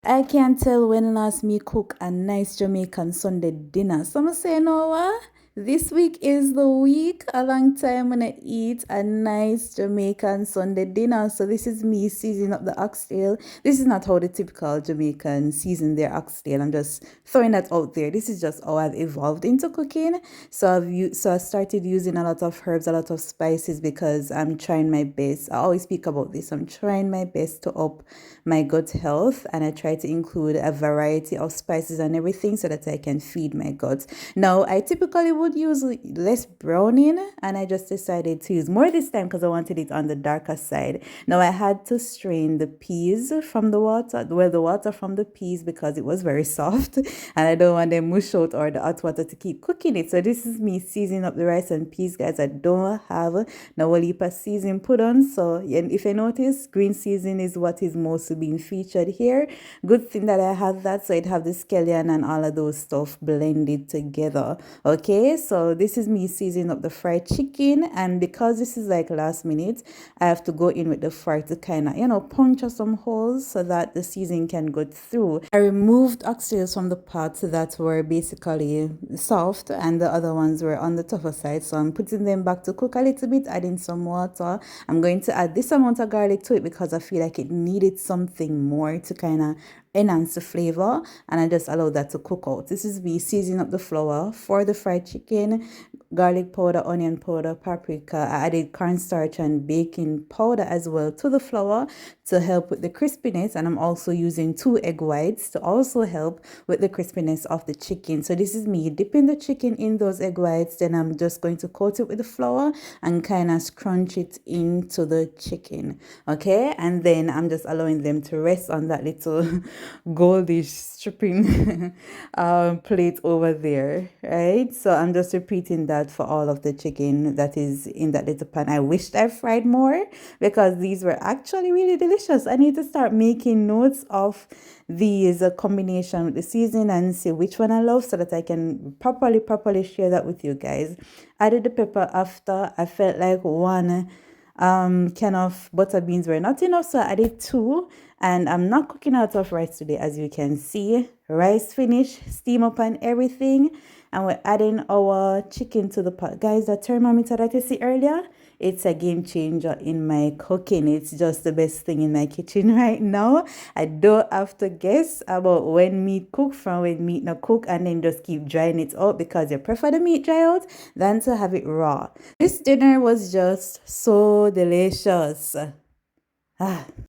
I can't tell when last me cook a nice Jamaican Sunday dinner. Some say, no, what? This week is the week. A long time when I eat a nice Jamaican Sunday dinner. So this is me seasoning up the oxtail. This is not how the typical Jamaican season their oxtail. I'm just throwing that out there. This is just how I've evolved into cooking. So I started using a lot of herbs, a lot of spices because I'm trying my best. I always speak about this. I'm trying my best to up my gut health, and I try to include a variety of spices and everything so that I can feed my gut. Now, I typically would use less browning, and I just decided to use more this time because I wanted it on the darker side. Now, I had to strain the peas from the water, the water from the peas, because it was very soft and I don't want them mush out or the hot water to keep cooking it. So this is me seasoning up the rice and peas, guys. I don't have no heap of seasoning put on. So, and if you notice, green seasoning is what is mostly being featured here. Good thing that I have that, so it have the scallion and all of those stuff blended together. Okay, so this is me seasoning up the fried chicken, and because this is like last minute, I have to go in with the fry to kind of, puncture some holes so that the seasoning can go through. I removed oxtails from the parts that were basically soft and the other ones were on the tougher side, so I'm putting them back to cook a little bit, adding some water. I'm going to add this amount of garlic to it because I feel like it needed something more to kind of enhance the flavor, and I just allow that to cook out. This is me seasoning up the flour for the fried chicken, garlic powder, onion powder, paprika. I added cornstarch and baking powder as well to the flour to help with the crispiness, and I'm also using 2 egg whites to also help with the crispiness of the chicken. So this is me dipping the chicken in those egg whites, then I'm just going to coat it with the flour and kind of scrunch it into the chicken. Okay, and then I'm just allowing them to rest on that little goldish stripping plate over there, right? So I'm just repeating that for all of the chicken that is in that little pan. I wished I fried more because these were actually really delicious. I need to start making notes of these combination with the seasoning and see which one I love so that I can properly share that with you guys. Added the pepper after. I felt like one can of butter beans were not enough, so I added 2. And I'm not cooking out of rice today, as you can see. Rice finish, steam up and everything, and we're adding our chicken to the pot. Guys, that thermometer that you see earlier, it's a game changer in my cooking. It's just the best thing in my kitchen right now. I don't have to guess about when meat cook from when meat not cook and then just keep drying it out, because you prefer the meat dry out than to have it raw. This dinner was just so delicious.